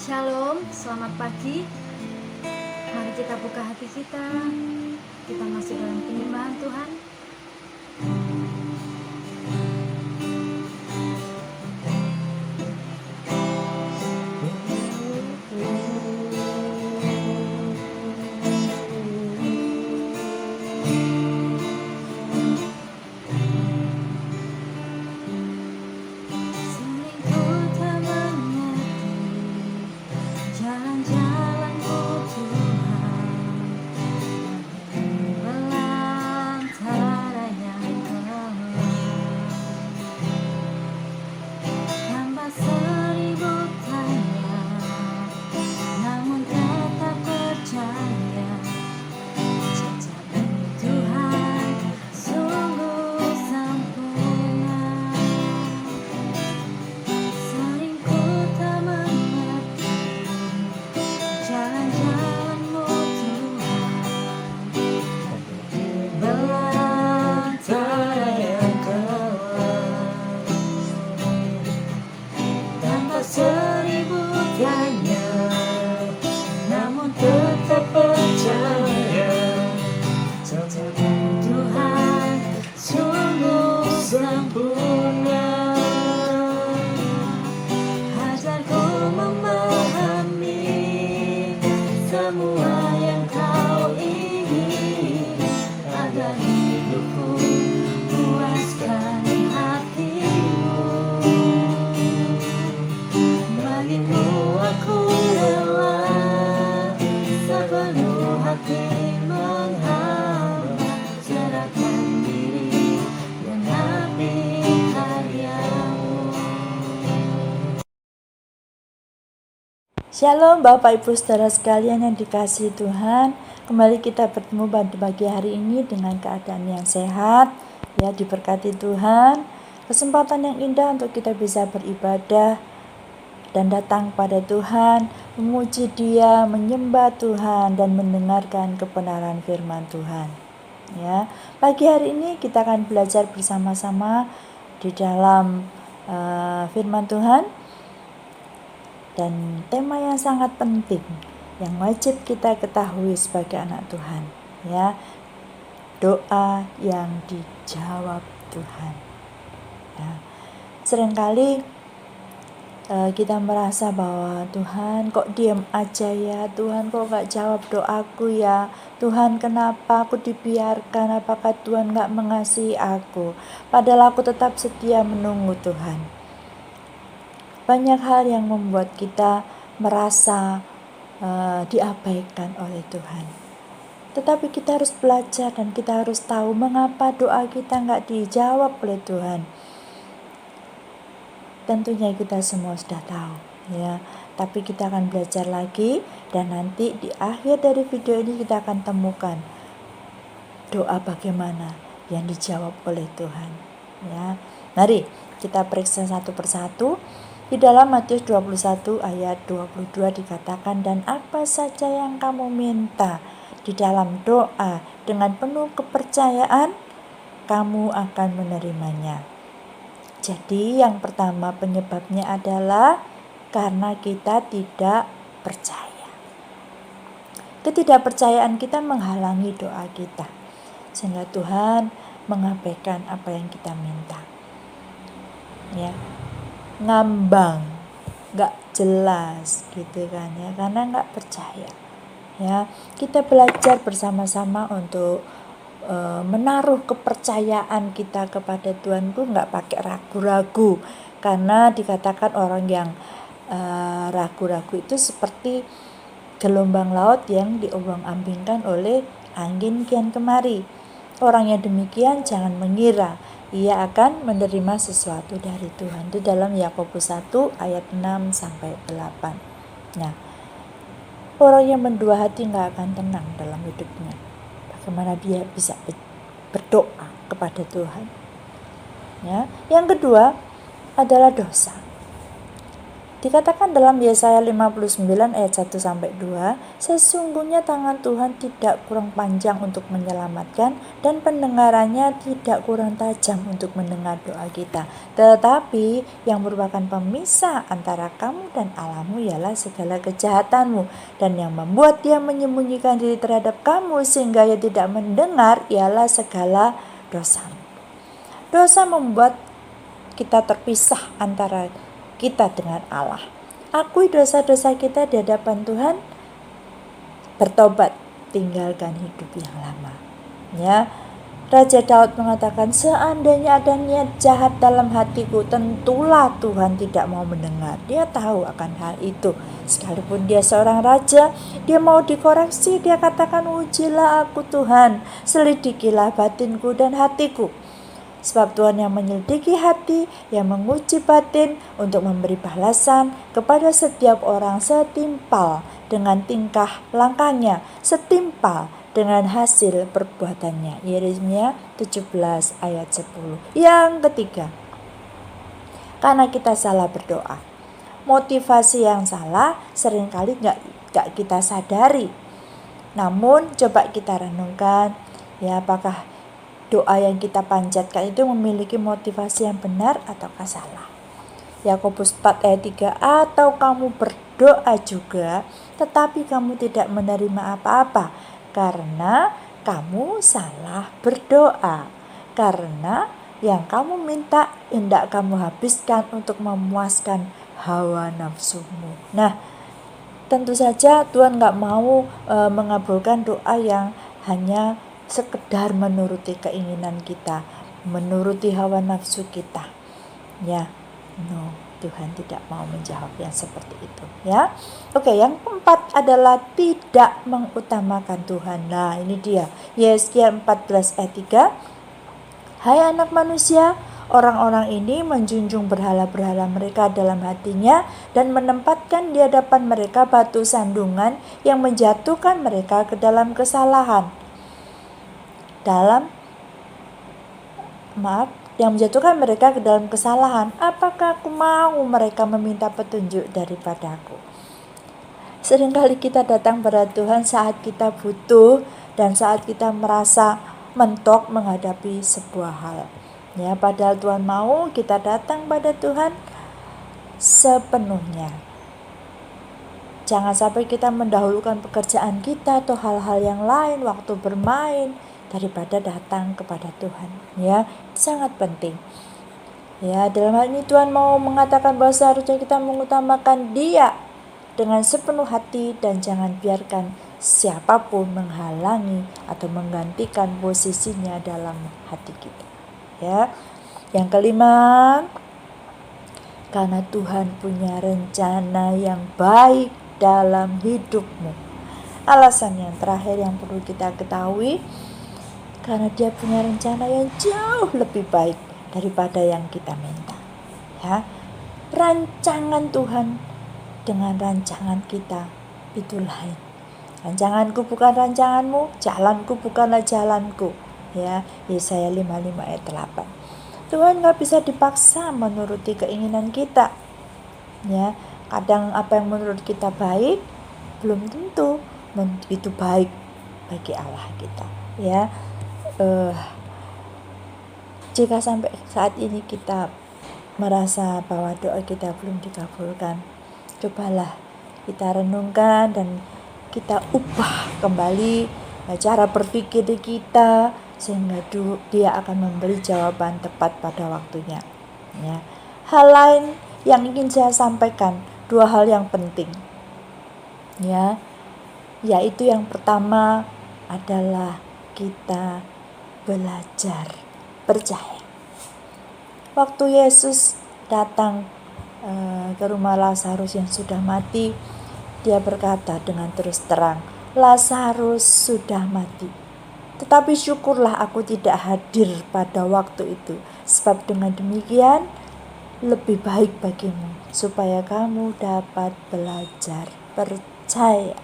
Shalom, selamat pagi. Mari kita buka hati kita. Kita masuk dalam penyembahan Tuhan. Shalom Bapak Ibu Saudara sekalian yang dikasihi Tuhan. Kembali kita bertemu pada pagi hari ini dengan keadaan yang sehat, ya, diberkati Tuhan. Kesempatan yang indah untuk kita bisa beribadah dan datang pada Tuhan, memuji Dia, menyembah Tuhan dan mendengarkan kebenaran firman Tuhan. Ya, pagi hari ini kita akan belajar bersama-sama di dalam firman Tuhan. Dan tema yang sangat penting yang wajib kita ketahui sebagai anak Tuhan, ya, doa yang dijawab Tuhan. Ya, seringkali kita merasa bahwa Tuhan kok diam aja ya, Tuhan kok gak jawab doaku ya, Tuhan kenapa aku dibiarkan, apakah Tuhan gak mengasihi aku, padahal aku tetap setia menunggu Tuhan. Banyak hal yang membuat kita merasa diabaikan oleh Tuhan. Tetapi kita harus belajar dan kita harus tahu mengapa doa kita nggak dijawab oleh Tuhan. Tentunya kita semua sudah tahu, ya. Tapi kita akan belajar lagi dan nanti di akhir dari video ini kita akan temukan doa bagaimana yang dijawab oleh Tuhan. Ya, mari kita periksa satu persatu. Di dalam Matius 21 ayat 22 dikatakan, dan apa saja yang kamu minta di dalam doa dengan penuh kepercayaan, kamu akan menerimanya. Jadi yang pertama penyebabnya adalah karena kita tidak percaya. Ketidakpercayaan kita menghalangi doa kita, sehingga Tuhan mengabaikan apa yang kita minta. Ya, ngambang, gak jelas gitu kan ya, karena gak percaya. Ya, kita belajar bersama-sama untuk menaruh kepercayaan kita kepada Tuhan itu gak pakai ragu-ragu, karena dikatakan orang yang ragu-ragu itu seperti gelombang laut yang diombang-ambingkan oleh angin kian kemari. Orang yang demikian jangan mengira ia akan menerima sesuatu dari Tuhan. Di dalam Yakobus 1 ayat 6 sampai 8. Nah, orang yang mendua hati gak akan tenang dalam hidupnya. Bagaimana dia bisa berdoa kepada Tuhan? Ya, yang kedua adalah dosa. Dikatakan dalam Yesaya 59 ayat 1-2, sesungguhnya tangan Tuhan tidak kurang panjang untuk menyelamatkan dan pendengarannya tidak kurang tajam untuk mendengar doa kita. Tetapi yang merupakan pemisah antara kamu dan Allahmu ialah segala kejahatanmu, dan yang membuat dia menyembunyikan diri terhadap kamu sehingga ia tidak mendengar ialah segala dosamu. Dosa membuat kita terpisah antara kita dengan Allah. Akui dosa-dosa kita di hadapan Tuhan, bertobat, tinggalkan hidup yang lama. Ya, Raja Daud mengatakan, seandainya ada niat jahat dalam hatiku, tentulah Tuhan tidak mau mendengar. Dia tahu akan hal itu. Sekalipun dia seorang raja, dia mau dikoreksi, dia katakan, ujilah aku Tuhan, selidikilah batinku dan hatiku. Sebab Tuhan yang menyelidiki hati, yang menguji batin untuk memberi balasan kepada setiap orang setimpal dengan tingkah langkahnya, setimpal dengan hasil perbuatannya. Yeremia 17 ayat 10. Yang ketiga, karena kita salah berdoa. Motivasi yang salah seringkali gak kita sadari. Namun coba kita renungkan, ya, apakah doa yang kita panjatkan itu memiliki motivasi yang benar ataukah salah. Yakobus 4 ayat 3, atau kamu berdoa juga tetapi kamu tidak menerima apa-apa karena kamu salah berdoa, karena yang kamu minta hendak kamu habiskan untuk memuaskan hawa nafsumu. Nah, tentu saja Tuhan gak mau mengabulkan doa yang hanya sekedar menuruti keinginan kita, menuruti hawa nafsu kita. Ya, no, Tuhan tidak mau menjawab yang seperti itu. Ya, oke. Yang keempat adalah tidak mengutamakan Tuhan. Nah, ini dia. Yesaya 14 ayat 3. Hai anak manusia, orang-orang ini menjunjung berhala-berhala mereka dalam hatinya dan menempatkan di hadapan mereka batu sandungan yang menjatuhkan mereka ke dalam kesalahan. Yang menjatuhkan mereka ke dalam kesalahan. Apakah aku mau mereka meminta petunjuk daripadaku? Seringkali kita datang pada Tuhan saat kita butuh dan saat kita merasa mentok menghadapi sebuah hal. Ya, padahal Tuhan mau kita datang pada Tuhan sepenuhnya. Jangan sampai kita mendahulukan pekerjaan kita atau hal-hal yang lain, waktu bermain, daripada datang kepada Tuhan. Ya, sangat penting. Ya, dalam hal ini Tuhan mau mengatakan bahwa seharusnya kita mengutamakan Dia dengan sepenuh hati dan jangan biarkan siapapun menghalangi atau menggantikan posisinya dalam hati kita. Ya. Yang kelima, karena Tuhan punya rencana yang baik dalam hidupmu. Alasan yang terakhir yang perlu kita ketahui, karena Dia punya rencana yang jauh lebih baik daripada yang kita minta. Ya, rancangan Tuhan dengan rancangan kita itu lain. Rancanganku bukan rancanganmu, jalanku bukanlah jalanku. Ya, Yesaya 55 ayat 8. Tuhan gak bisa dipaksa menuruti keinginan kita. Ya, kadang apa yang menurut kita baik belum tentu itu baik bagi Allah kita. Ya. Jika sampai saat ini kita merasa bahwa doa kita belum dikabulkan, cobalah kita renungkan dan kita ubah kembali cara berpikir kita sehingga Dia akan memberi jawaban tepat pada waktunya. Ya. Hal lain yang ingin saya sampaikan, 2 hal yang penting. Ya, yaitu yang pertama adalah kita belajar percaya. Waktu Yesus datang ke rumah Lazarus yang sudah mati, Dia berkata dengan terus terang, Lazarus sudah mati. Tetapi syukurlah aku tidak hadir pada waktu itu, sebab dengan demikian lebih baik bagimu, supaya kamu dapat belajar percaya.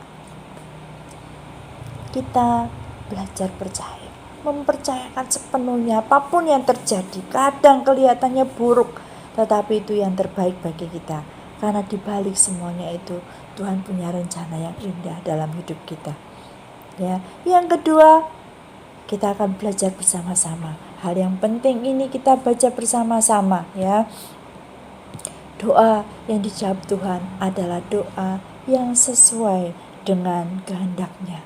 Kita belajar percaya, mempercayakan sepenuhnya apapun yang terjadi. Kadang kelihatannya buruk, tetapi itu yang terbaik bagi kita. Karena di balik semuanya itu Tuhan punya rencana yang indah dalam hidup kita. Ya, yang kedua, kita akan belajar bersama-sama. Hal yang penting ini kita baca bersama-sama ya. Doa yang dijawab Tuhan adalah doa yang sesuai dengan kehendak-Nya.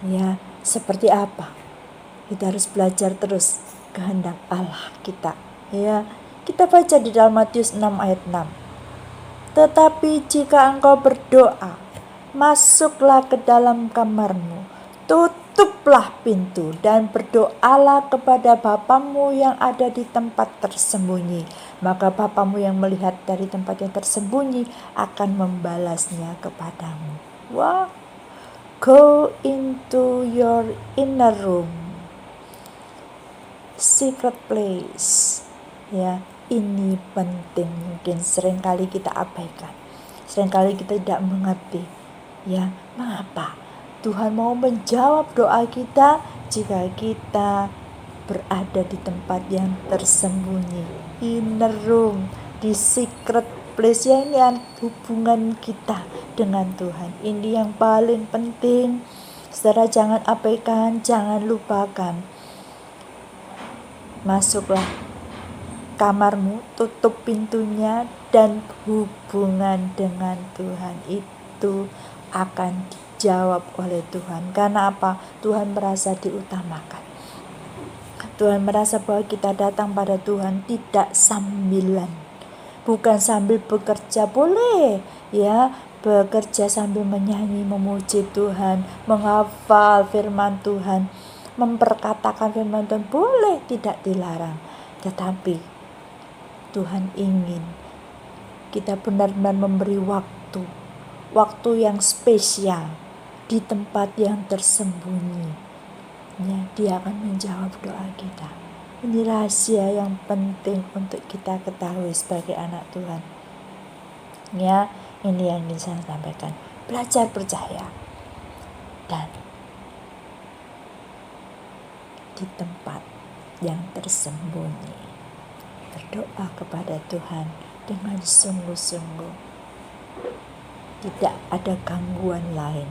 Ya, seperti apa? Kita harus belajar terus kehendak Allah kita. Ya, kita baca di dalam Matius 6 ayat 6. Tetapi jika engkau berdoa, masuklah ke dalam kamarmu, tutuplah pintu dan berdoalah kepada Bapamu yang ada di tempat tersembunyi. Maka Bapamu yang melihat dari tempat yang tersembunyi akan membalasnya kepadamu. Wah, go into your inner room, secret place. Ya, ini penting. Mungkin seringkali kita abaikan, seringkali kita tidak mengerti. Ya, mengapa Tuhan mau menjawab doa kita jika kita berada di tempat yang tersembunyi, inner room, di secret place. Yang ini hubungan kita dengan Tuhan. Ini yang paling penting. Saudara, jangan abaikan, jangan lupakan. Masuklah kamarmu, tutup pintunya, dan hubungan dengan Tuhan itu akan dijawab oleh Tuhan. Karena apa? Tuhan merasa diutamakan. Tuhan merasa bahwa kita datang pada Tuhan tidak sambilan, bukan sambil bekerja. Boleh ya bekerja sambil menyanyi, memuji Tuhan, menghafal firman Tuhan, memperkatakan firman Tuhan, boleh, tidak dilarang. Tetapi Tuhan ingin kita benar-benar memberi waktu yang spesial di tempat yang tersembunyi. Ya, Dia akan menjawab doa kita. Ini rahasia yang penting untuk kita ketahui sebagai anak Tuhan. Ya, ini yang ingin saya sampaikan. Belajar percaya dan di tempat yang tersembunyi berdoa kepada Tuhan dengan sungguh-sungguh. Tidak ada gangguan lain.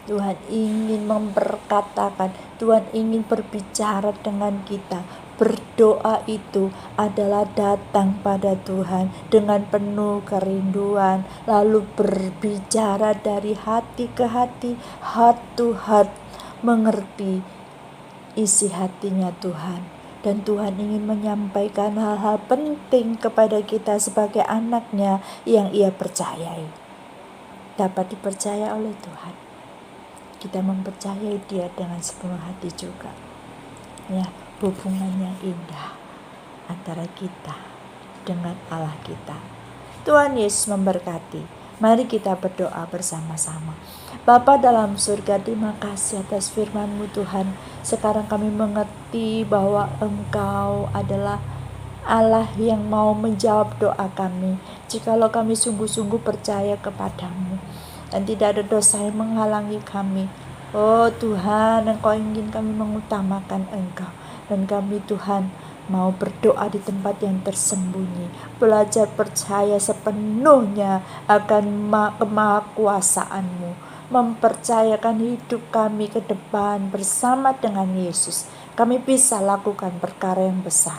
Tuhan ingin memperkatakan, Tuhan ingin berbicara dengan kita. Berdoa itu adalah datang pada Tuhan dengan penuh kerinduan, lalu berbicara dari hati ke hati, heart to heart, mengerti isi hatinya Tuhan. Dan Tuhan ingin menyampaikan hal-hal penting kepada kita sebagai anaknya yang Ia percayai. Dapat dipercaya oleh Tuhan. Kita mempercayai Dia dengan sepenuh hati juga. Ya, hubungan yang indah antara kita dengan Allah kita. Tuhan Yesus memberkati. Mari kita berdoa bersama-sama. Bapa dalam surga, terima kasih atas firman-Mu Tuhan. Sekarang kami mengerti bahwa Engkau adalah Allah yang mau menjawab doa kami. Jikalau kami sungguh-sungguh percaya kepadamu dan tidak ada dosa yang menghalangi kami. Oh Tuhan, Engkau ingin kami mengutamakan Engkau. Dan kami Tuhan mau berdoa di tempat yang tersembunyi. Belajar percaya sepenuhnya akan kemahakuasaan-Mu. Mempercayakan hidup kami ke depan bersama dengan Yesus. Kami bisa lakukan perkara yang besar.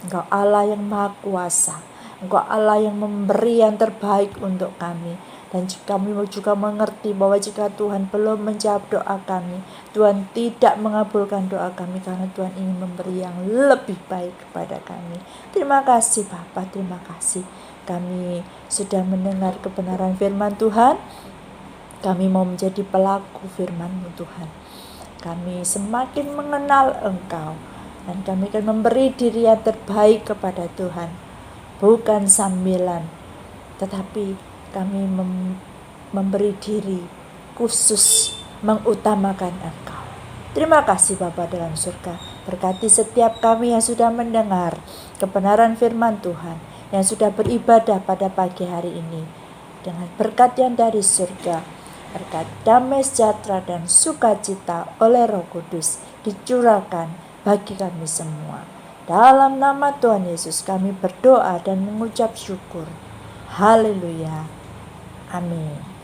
Engkau Allah yang maha kuasa. Engkau Allah yang memberi yang terbaik untuk kami. Dan kami juga mengerti bahwa jika Tuhan belum menjawab doa kami, Tuhan tidak mengabulkan doa kami karena Tuhan ingin memberi yang lebih baik kepada kami. Terima kasih Bapa, terima kasih. Kami sudah mendengar kebenaran firman Tuhan. Kami mau menjadi pelaku firman-Mu Tuhan. Kami semakin mengenal Engkau. Dan kami akan memberi diri yang terbaik kepada Tuhan. Bukan sambilan, tetapi kami memberi diri khusus mengutamakan Engkau. Terima kasih Bapa dalam surga. Berkati setiap kami yang sudah mendengar kebenaran firman Tuhan, yang sudah beribadah pada pagi hari ini. Dengan berkat yang dari surga, berkat damai sejahtera dan sukacita oleh Roh Kudus dicurahkan bagi kami semua. Dalam nama Tuhan Yesus kami berdoa dan mengucap syukur. Haleluya. Amin.